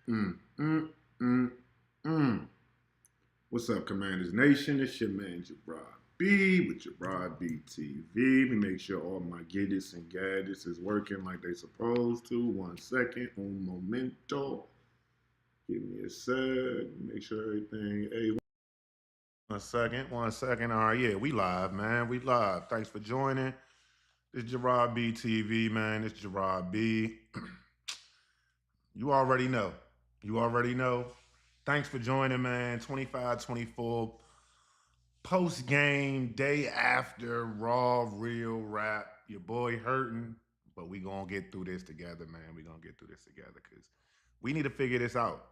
Mm, mm, mm, mm. What's up, Commanders Nation? It's your man, Jabra B, with Jabra B TV. Let me make sure all my gadgets and gadgets is working like they supposed to. 1 second, un momento. Give me a sec. Make sure everything. Hey, 1 second, 1 second. All right, yeah, we live, man. We live. Thanks for joining. This Jabra B TV, man. This Jabra B. You already know. You already know. Thanks for joining, man. 25-24 post game, day after, raw, real rap. Your boy hurting, but we gonna get through this together, man. We gonna get through this together because we need to figure this out.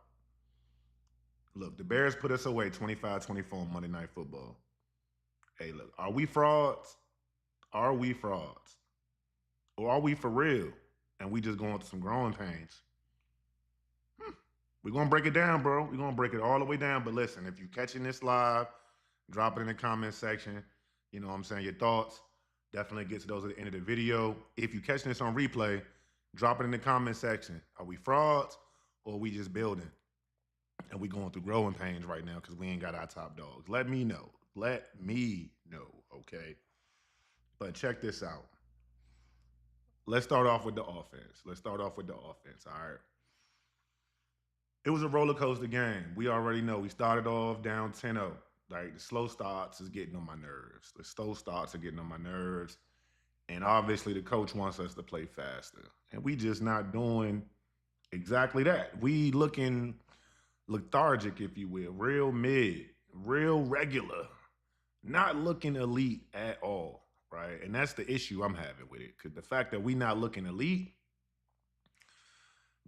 Look, the Bears put us away 25-24 on Monday Night Football. Hey, look, are we frauds? Are we frauds? Or are we for real? And we just going through some growing pains. We're gonna break it down, bro. We're gonna break it all the way down. But listen, if you're catching this live, drop it in the comment section. You know what I'm saying? Your thoughts. Definitely get to those at the end of the video. If you're catching this on replay, drop it in the comment section. Are we frauds or are we just building? And we going through growing pains right now because we ain't got our top dogs. Let me know. Let me know, okay? But check this out. Let's start off with the offense. All right? It was a roller coaster game. We already know. We started off down 10-0. Like the slow starts is getting on my nerves. The slow starts are getting on my nerves. And obviously the coach wants us to play faster. And we just not doing exactly that. We looking lethargic, if you will, real mid, real regular, not looking elite at all. Right. And that's the issue I'm having with it. Because the fact that we not looking elite,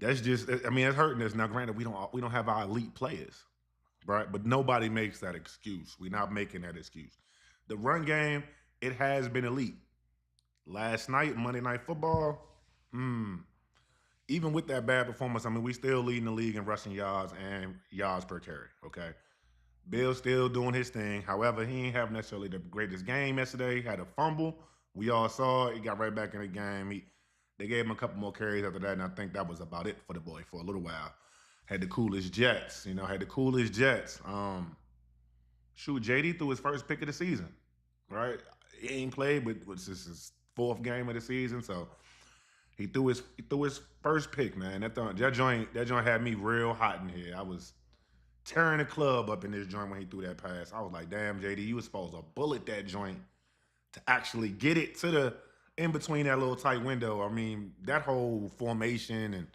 that's just, I mean, it's hurting us. Now, granted, we don't have our elite players, right? But nobody makes that excuse. We're not making that excuse. The run game, it has been elite. Last night, Monday Night Football, even with that bad performance, I mean, we still leading the league in rushing yards and yards per carry. Okay, Bill's still doing his thing. However, he ain't have necessarily the greatest game yesterday. He had a fumble. We all saw it. He got right back in the game. They gave him a couple more carries after that, and I think that was about it for the boy for a little while. Had the coolest Jets, had the coolest Jets. Shoot, JD threw his first pick of the season, right? He ain't played, but was this his fourth game of the season, so he threw his first pick, man. That joint had me real hot in here. I was tearing the club up in this joint when he threw that pass. I was like, damn, JD, you was supposed to bullet that joint to actually get it to the in between that little tight window. I mean, that whole formation and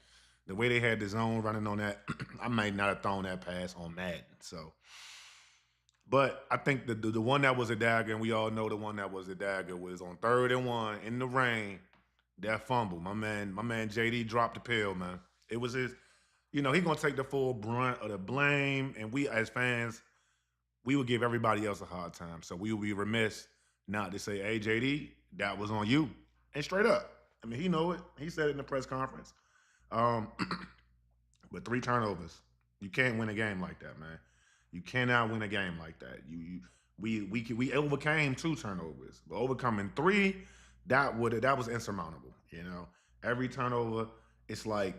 the way they had the zone running on that, I might not have thrown that pass on Madden. So, but I think the one that was a dagger, and we all know the one that was a dagger, was on 3rd and 1 in the rain. That fumble, my man JD dropped the pill, man. It was his. He gonna take the full brunt of the blame, and we as fans, we would give everybody else a hard time. So we would be remiss not to say, "Hey, JD, that was on you," and straight up. I mean, he know it. He said it in the press conference. Um, but 3 turnovers, you can't win a game like that, man. You cannot win a game like that. We overcame 2 turnovers, but overcoming 3, that was insurmountable. Every turnover, it's like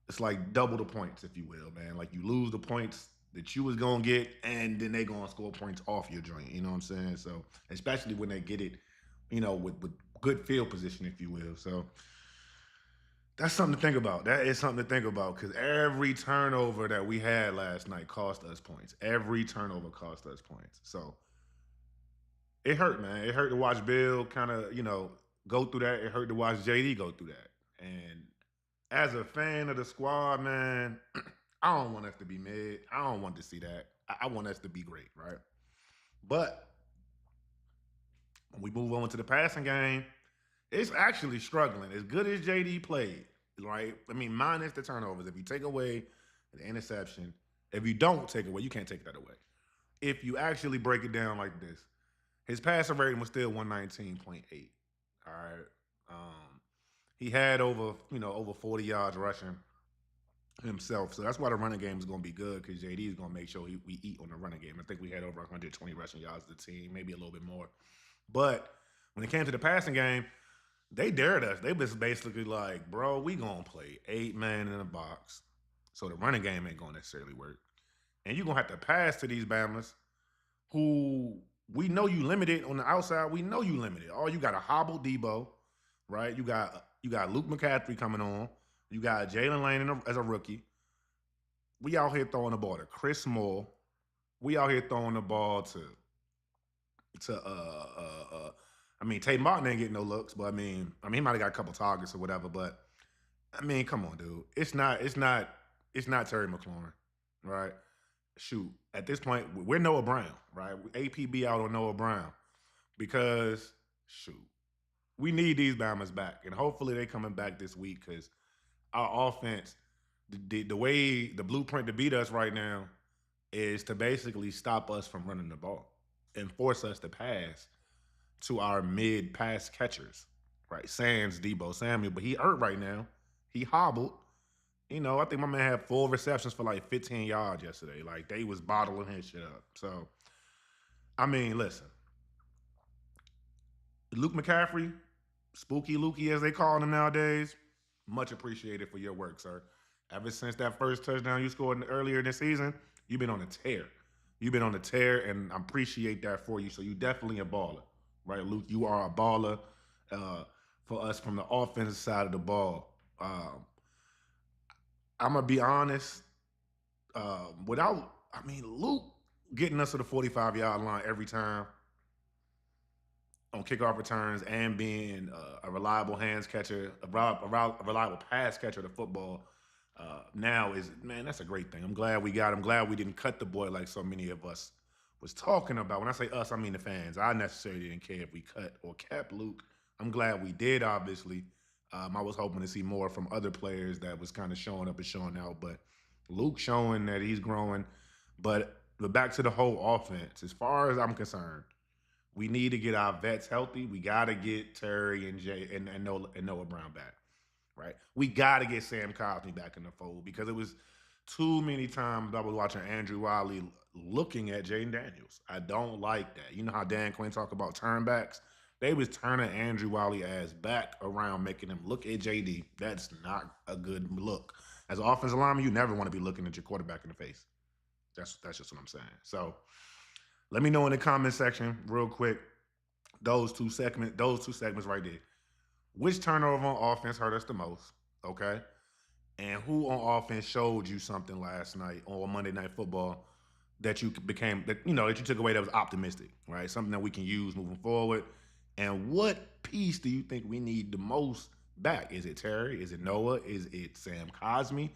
it's like double the points, if you will, man. Like you lose the points that you was gonna get, and then they gonna score points off your joint. You know what I'm saying? So especially when they get it, with good field position, if you will. So that's something to think about. That is something to think about because every turnover that we had last night cost us points. Every turnover cost us points. So it hurt, man. It hurt to watch Bill kind of, go through that. It hurt to watch JD go through that. And as a fan of the squad, man, I don't want us to be mid. I don't want to see that. I want us to be great, right? But when we move on to the passing game, it's actually struggling. As good as JD played, right? I mean, minus the turnovers. If you take away the interception, if you don't take away, you can't take that away. If you actually break it down like this, his passer rating was still 119.8. All right. He had over 40 yards rushing himself. So that's why the running game is going to be good because JD is going to make sure we eat on the running game. I think we had over 120 rushing yards as a team, maybe a little bit more. But when it came to the passing game, they dared us. They was basically like, bro, we going to play 8 man in the box. So the running game ain't gonna necessarily work. And you're gonna have to pass to these Bama's who we know you limited on the outside. We know you limited. Oh, you got a hobble Debo, right? You got Luke McCaffrey coming on. You got Jalen Lane as a rookie. We out here throwing the ball to Chris Moore. We out here throwing the ball to I mean Tate Martin ain't getting no looks, but I mean he might have got a couple targets or whatever, but I mean, come on, dude. It's not Terry McLaurin, right? Shoot. At this point, we're Noah Brown, right? APB out on Noah Brown because shoot, we need these Bama's back, and hopefully they coming back this week because our offense, the way the blueprint to beat us right now is to basically stop us from running the ball and force us to pass to our mid pass catchers, right? Sans Debo Samuel, but he hurt right now. He hobbled. I think my man had 4 receptions for like 15 yards yesterday. Like they was bottling his shit up. So, I mean, listen, Luke McCaffrey, Spooky Lukey as they call him nowadays, much appreciated for your work, sir. Ever since that first touchdown you scored earlier this season, you've been on a tear. You've been on a tear, and I appreciate that for you. So you definitely a baller, right, Luke? You are a baller for us from the offensive side of the ball. I'm gonna be honest. Luke getting us to the 45-yard line every time on kickoff returns and being a reliable hands catcher, a reliable pass catcher of the football. Now is man, that's a great thing. I'm glad we got him. Glad we didn't cut the boy like so many of us was talking about. When I say us, I mean the fans. I necessarily didn't care if we cut or kept Luke. I'm glad we did. Obviously, I was hoping to see more from other players that was kind of showing up and showing out, but Luke showing that he's growing. But back to the whole offense. As far as I'm concerned, we need to get our vets healthy. We got to get Terry and Jay and Noah Brown back, right? We got to get Sam Cosmi back in the fold because it was too many times I was watching Andrew Wiley looking at Jayden Daniels. I don't like that. You know how Dan Quinn talk about turnbacks? They was turning Andrew Wiley ass back around, making him look at JD. That's not a good look. As an offensive lineman, you never want to be looking at your quarterback in the face. That's just what I'm saying. So let me know in the comment section real quick. Those two segments right there. Which turnover on offense hurt us the most? Okay. And who on offense showed you something last night on Monday Night Football that you took away that was optimistic, right? Something that we can use moving forward. And what piece do you think we need the most back? Is it Terry? Is it Noah? Is it Sam Cosmi?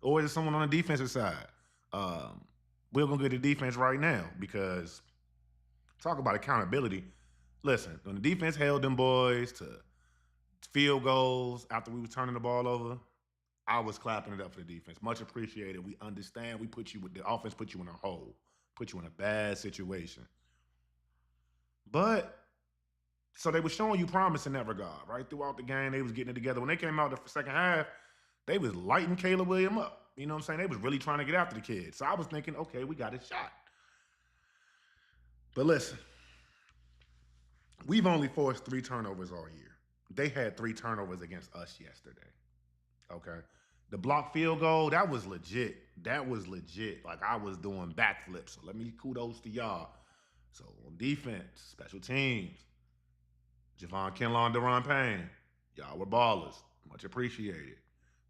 Or is it someone on the defensive side? We're going to get the defense right now because talk about accountability. Listen, when the defense held them boys to field goals after we were turning the ball over, I was clapping it up for the defense. Much appreciated. We understand. The offense put you in a hole, put you in a bad situation. But so they were showing you promise in that regard, right? Throughout the game, they was getting it together. When they came out the second half, they was lighting Caleb Williams up. You know what I'm saying? They was really trying to get after the kid. So I was thinking, okay, we got a shot. But listen, we've only forced 3 turnovers all year. They had 3 turnovers against us yesterday. Okay. The block field goal, that was legit. Like I was doing backflips. So let me kudos to y'all. So on defense, special teams, Javon Kinlaw and Deron Payne, y'all were ballers. Much appreciated.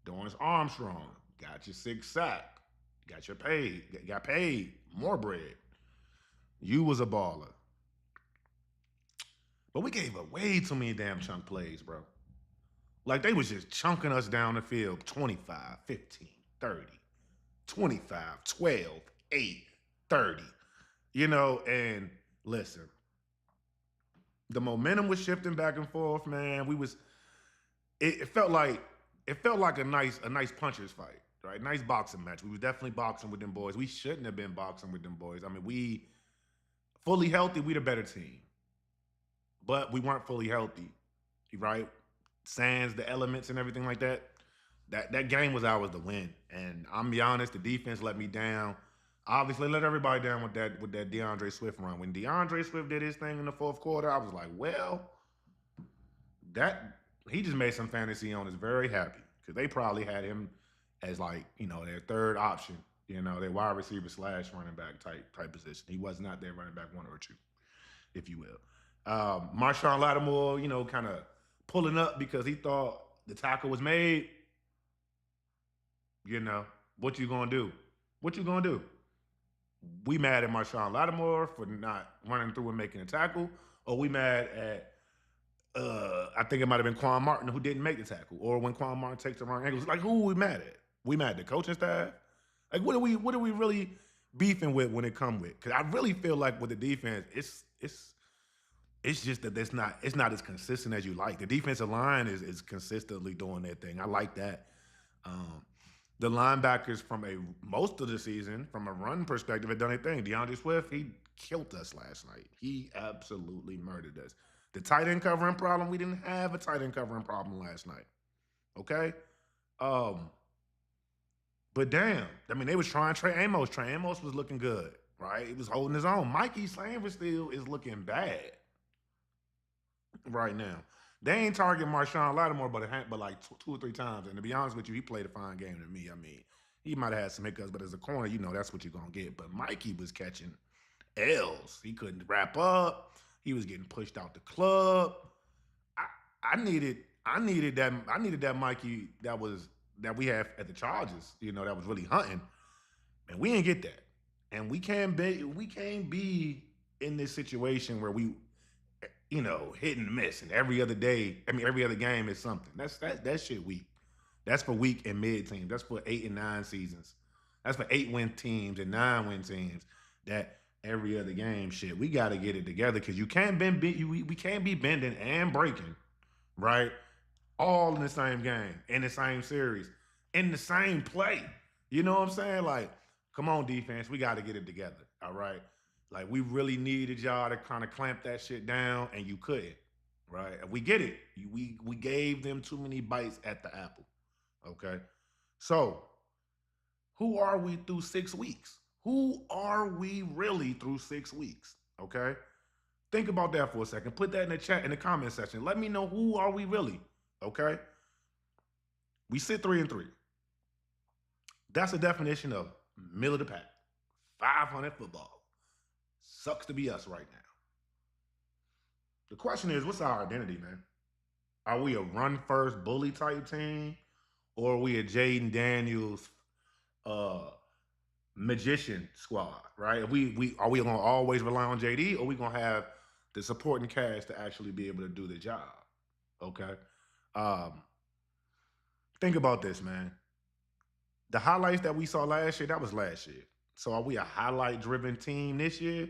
Dorrance Armstrong, got your 6th sack. Got paid more bread. You was a baller. But we gave up way too many damn chunk plays, bro. Like they was just chunking us down the field 25, 15, 30, 25, 12, 8, 30. And listen, the momentum was shifting back and forth, man. It felt like a nice puncher's fight, right? Nice boxing match. We was definitely boxing with them boys. We shouldn't have been boxing with them boys. I mean, we fully healthy, we the better team. But we weren't fully healthy, right? Sans the elements and everything like that. That game was ours to win. And I'm be honest, the defense let me down. Obviously, let everybody down with that DeAndre Swift run. When DeAndre Swift did his thing in the 4th quarter, I was like, well, he just made some fantasy owners very happy because they probably had him as like, their third option, their wide receiver slash running back type position. He was not their running back one or two, if you will. Marshawn Lattimore, kind of pulling up because he thought the tackle was made. You know, what you gonna do? What you gonna do? We mad at Marshawn Lattimore for not running through and making a tackle, or we mad at I think it might have been Quan Martin who didn't make the tackle, or when Quan Martin takes the wrong angle. Like, who are we mad at? We mad at the coaching staff? Like, what are we really beefing with when it come with? Because I really feel like with the defense, it's just that it's not as consistent as you like. The defensive line is consistently doing their thing. I like that. Um, the linebackers from most of the season, from a run perspective, have done their thing. DeAndre Swift, he killed us last night. He absolutely murdered us. The tight end covering problem, we didn't have a tight end covering problem last night. Okay? Um, but damn, I mean, they was trying Trey Amos. Trey Amos was looking good, right? He was holding his own. Mikey Slaver still is looking bad right now. They ain't targeting Marshawn Lattimore but like two or three times. And to be honest with you, he played a fine game to me. I mean, he might have had some hiccups, but as a corner, that's what you're gonna get. But Mikey was catching L's. He couldn't wrap up. He was getting pushed out the club. I I needed that Mikey that we have at the Chargers, that was really hunting. And we didn't get that. And we can't be in this situation where we hit and miss, and every other day, I mean every other game is something. That shit weak. That's for weak and mid teams. That's for 8 and 9 seasons. That's for 8-win teams and 9-win teams. That every other game shit. We got to get it together because you can't bend. We can't be bending and breaking, right? All in the same game, in the same series, in the same play. You know what I'm saying? Like, come on, defense, we got to get it together. All right. Like, we really needed y'all to kind of clamp that shit down, and you couldn't. Right? And we get it. We gave them too many bites at the apple. Okay. So, who are we through 6 weeks? Who are we really through 6 weeks? Okay. Think about that for a second. Put that in the chat, in the comment section. Let me know, who are we really? Okay. We sit 3-3. That's a definition of middle of the pack. 500 football. Sucks to be us right now. The question is, what's our identity, man? Are we a run first bully type team? Or are we a Jayden Daniels uh magician squad, right? Are we gonna always rely on JD, or are we gonna have the supporting cast to actually be able to do the job? Okay. Um, think about this, man. The highlights that we saw last year, that was last year. So are we a highlight driven team this year?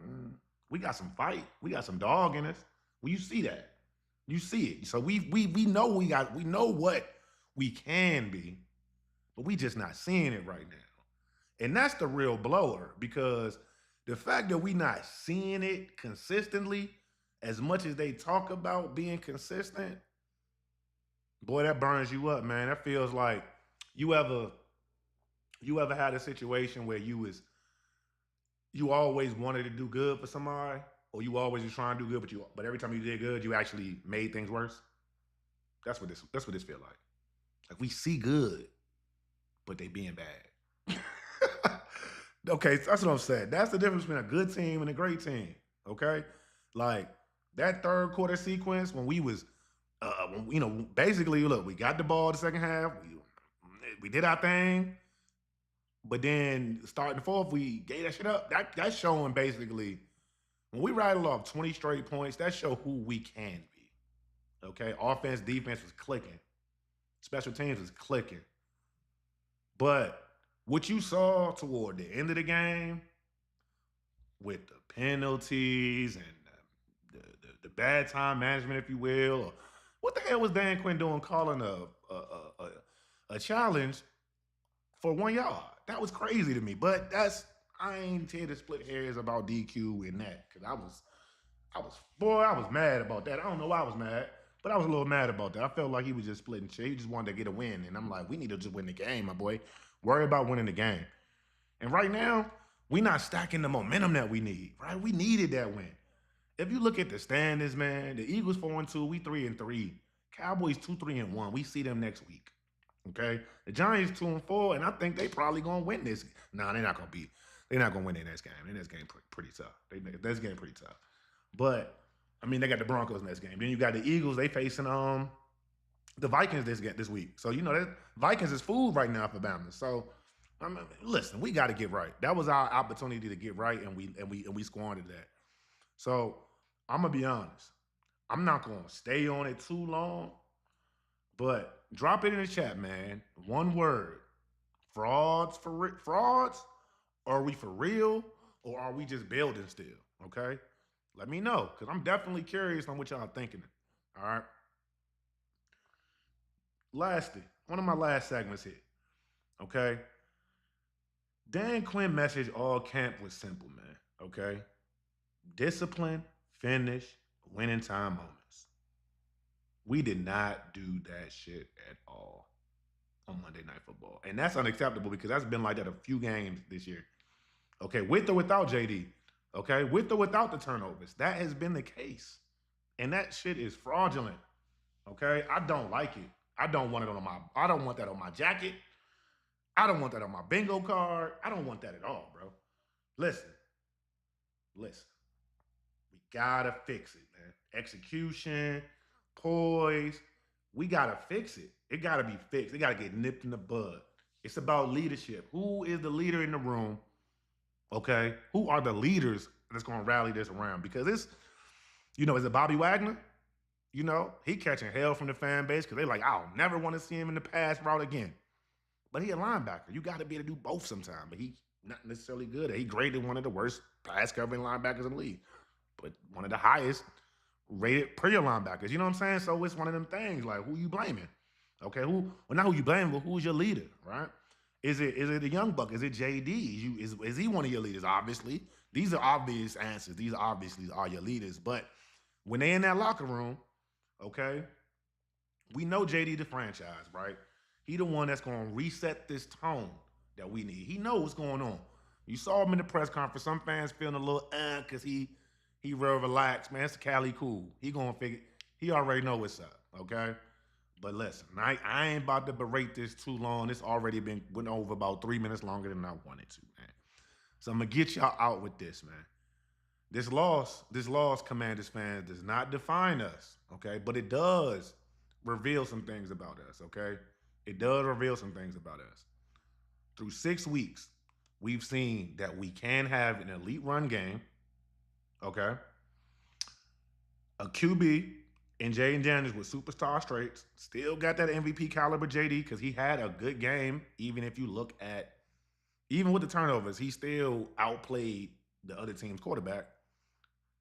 Mm, we got some fight. We got some dog in us. Well, you see that. You see it. So we know we know what we can be, but we just not seeing it right now. And that's the real blower, because the fact that we not seeing it consistently, as much as they talk about being consistent, boy, that burns you up, man. That feels like you ever had a situation where you always wanted to do good for somebody, or you always was trying to do good, but every time you did good, you actually made things worse. That's what this feel like. Like, we see good, but they being bad. Okay, so that's what I'm saying. That's the difference between a good team and a great team. Okay, like that third quarter sequence when we was, basically, look, we got the ball the second half. We did our thing, but then starting the fourth, we gave that shit up. That's showing basically when we rattle off 20 straight points. That show who we can be. Okay, offense, defense was clicking, special teams was clicking, but what you saw toward the end of the game with the penalties and the bad time management, if you will, or what the hell was Dan Quinn doing calling a challenge for 1 yard? That was crazy to me. But I ain't here to split hairs about DQ and that, because I was mad about that. I don't know why I was mad, but I was a little mad about that. I felt like he was just splitting shit. He just wanted to get a win, and I'm like, we need to just win the game, my boy. Worry about winning the game. And right now, we not stacking the momentum that we need, right? We needed that win. If you look at the standings, man, the Eagles 4-2, we 3-3. Cowboys 2-3-1. We see them next week. Okay, the Giants 2-4, and I think they probably gonna win this. No, they're not gonna be. They're not gonna win their next game. Their next game pretty tough. This game pretty tough. But I mean, they got the Broncos next game. Then you got the Eagles. They facing the Vikings this week. So you know that Vikings is food right now for Bama. So I mean, listen, we got to get right. That was our opportunity to get right, and we squandered that. So I'm gonna be honest. I'm not gonna stay on it too long, but drop it in the chat, man. One word: frauds. Are we for real, or are we just building still? Okay, let me know because I'm definitely curious on what y'all thinking. All right. Lastly, one of my last segments here. Okay, Dan Quinn message all camp was simple, man. Okay, discipline, finish, winning time moments. We did not do that shit at all on Monday Night Football. And that's unacceptable because that's been like that a few games this year. Okay, with or without JD. Okay, with or without the turnovers. That has been the case. And that shit is fraudulent. Okay, I don't like it. I don't want that on my jacket. I don't want that on my bingo card. I don't want that at all, bro. Listen, listen. We gotta fix it, man. Execution, poise. We gotta fix it. It gotta be fixed. It gotta get nipped in the bud. It's about leadership. Who is the leader in the room? Okay. Who are the leaders that's gonna rally this around? Because is it Bobby Wagner? He catching hell from the fan base because they're like, I'll never want to see him in the pass route again. But he a linebacker. You got to be able to do both sometime. But he not necessarily good. He graded one of the worst pass covering linebackers in the league, but one of the highest rated prayer linebackers. You know what I'm saying? So it's one of them things like who you blaming? Okay, not who you blaming, but who's your leader, right? Is it a young buck? Is it JD? Is he one of your leaders? Obviously, these are obvious answers. These obviously are your leaders. But when they in that locker room, okay, we know JD the franchise, right? He the one that's gonna reset this tone that we need. He knows what's going on. You saw him in the press conference. Some fans feeling a little because he real relaxed, man. It's Cali cool. He gonna figure. He already know what's up, okay? But listen, I ain't about to berate this too long. It's already went over about 3 minutes longer than I wanted to, man. So I'm gonna get y'all out with this, man. This loss, Commanders fans, does not define us, okay? But it does reveal some things about us, okay? It does reveal some things about us. Through 6 weeks, we've seen that we can have an elite run game, okay? A QB and Jayden Daniels with superstar traits. Still got that MVP caliber JD because he had a good game. Even if you look at, even with the turnovers, he still outplayed the other team's quarterback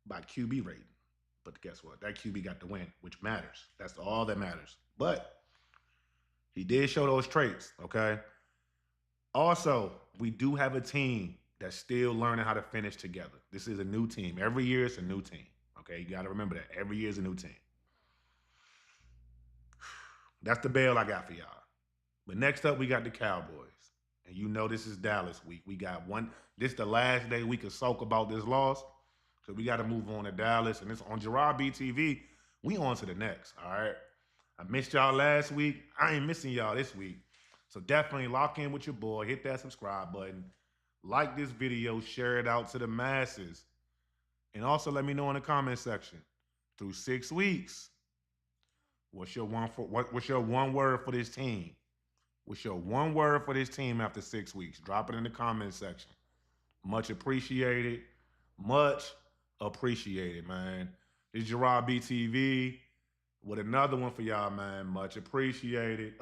by QB rating. But guess what? That QB got the win, which matters. That's all that matters. But he did show those traits, okay? Also, we do have a team that's still learning how to finish together. This is a new team. Every year it's a new team, okay? You got to remember that. Every year is a new team. That's the bail I got for y'all. But next up, we got the Cowboys. And you know this is Dallas week. We got one. This is the last day we can soak about this loss. So we got to move on to Dallas. And it's on Gerard BTV. We on to the next, all right? I missed y'all last week. I ain't missing y'all this week. So definitely lock in with your boy. Hit that subscribe button. Like this video. Share it out to the masses. And also let me know in the comment section. Through 6 weeks, what's your one word for this team? What's your one word for this team after 6 weeks? Drop it in the comment section. Much appreciated. Much appreciated, man. It's Gerard BTV with another one for y'all, man. Much appreciated.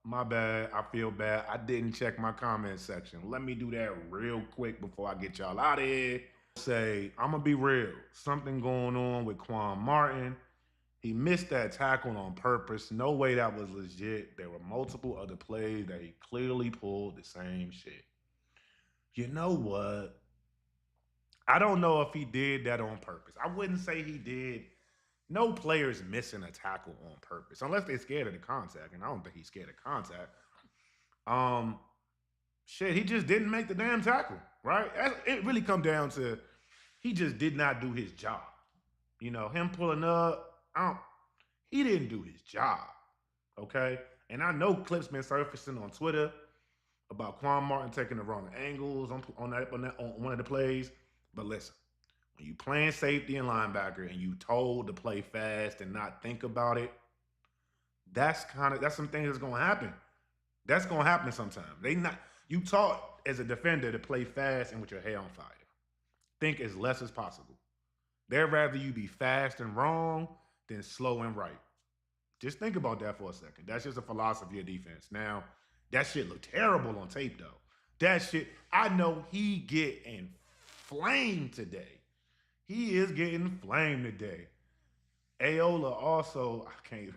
My bad. I feel bad. I didn't check my comment section. Let me do that real quick before I get y'all out of here. Say, I'm going to be real. Something going on with Quan Martin. He missed that tackle on purpose. No way that was legit. There were multiple other plays that he clearly pulled the same shit. You know what? I don't know if he did that on purpose. I wouldn't say he did. No player's missing a tackle on purpose unless they're scared of the contact, and I don't think he's scared of contact. He just didn't make the damn tackle, right? It really come down to he just did not do his job. Him pulling up, he didn't do his job, okay? And I know clips been surfacing on Twitter about Quan Martin taking the wrong angles on one of the plays. But listen, when you playing safety and linebacker and you told to play fast and not think about it, that's some things that's gonna happen. That's gonna happen sometimes. They not you taught as a defender to play fast and with your hair on fire. Think as less as possible. They'd rather you be fast and wrong than slow and right. Just think about that for a second. That's just a philosophy of defense. Now, that shit looked terrible on tape though. That shit, I know he getting flamed today. He is getting flamed today. Aola also, I can't.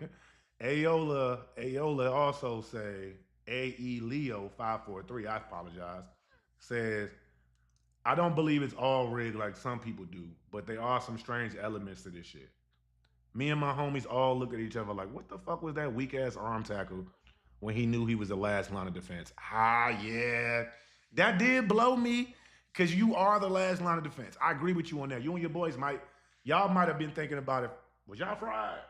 Aola also say AE Leo 543. I apologize. Says I don't believe it's all rigged like some people do, but there are some strange elements to this shit. Me and my homies all look at each other like, what the fuck was that weak ass arm tackle when he knew he was the last line of defense? Yeah. That did blow me because you are the last line of defense. I agree with you on that. You and your boys y'all might have been thinking about it. Was y'all fried?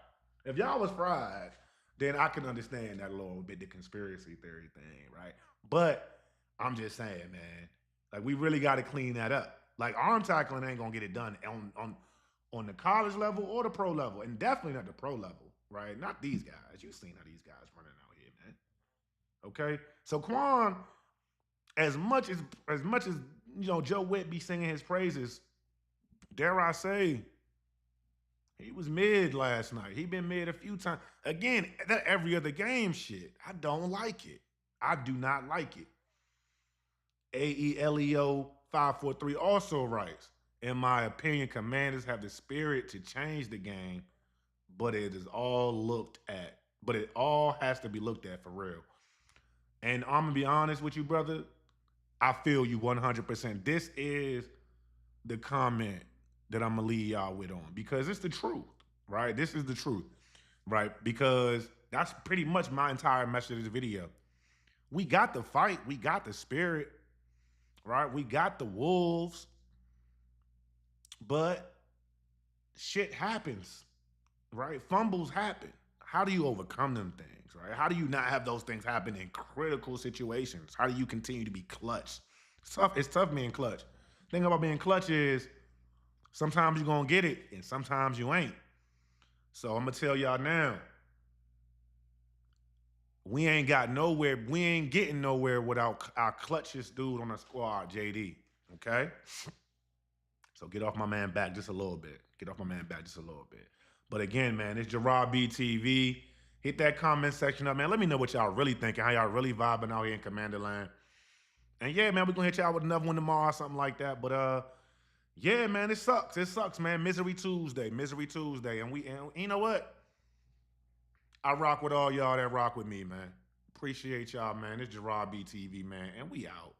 If y'all was fried, then I can understand that a little bit, the conspiracy theory thing, right? But I'm just saying, man, like we really got to clean that up. Like arm tackling ain't gonna get it done on the college level or the pro level, and definitely not the pro level, right? Not these guys. You've seen how these guys running out here, man. Okay, so Quan, as much as Joe Witt be singing his praises, dare I say, he was mid last night. He been mid a few times. Again, that every other game shit. I don't like it. I do not like it. AELEO 543 also writes, in my opinion, Commanders have the spirit to change the game, but it all has to be looked at for real. And I'm gonna be honest with you, brother. I feel you 100%. This is the comment that I'm gonna leave y'all with on because it's the truth, right? This is the truth, right? Because that's pretty much my entire message of this video. We got the fight, we got the spirit, right? We got the wolves, but shit happens, right? Fumbles happen. How do you overcome them things, right? How do you not have those things happen in critical situations? How do you continue to be clutch? It's tough being clutch. The thing about being clutch is sometimes you're gonna get it and sometimes you ain't. So I'm gonna tell y'all now, we ain't getting nowhere without our clutchest dude on the squad, JD. Okay? So get off my man back just a little bit. Get off my man back just a little bit. But again, man, it's Gerard BTV. Hit that comment section up, man. Let me know what y'all really thinking, how y'all really vibing out here in Commander Land. And yeah, man, we're gonna hit y'all with another one tomorrow, something like that. But yeah, man, it sucks. It sucks, man. Misery Tuesday. And you know what? I rock with all y'all that rock with me, man. Appreciate y'all, man. It's Gerard BTV, man. And we out.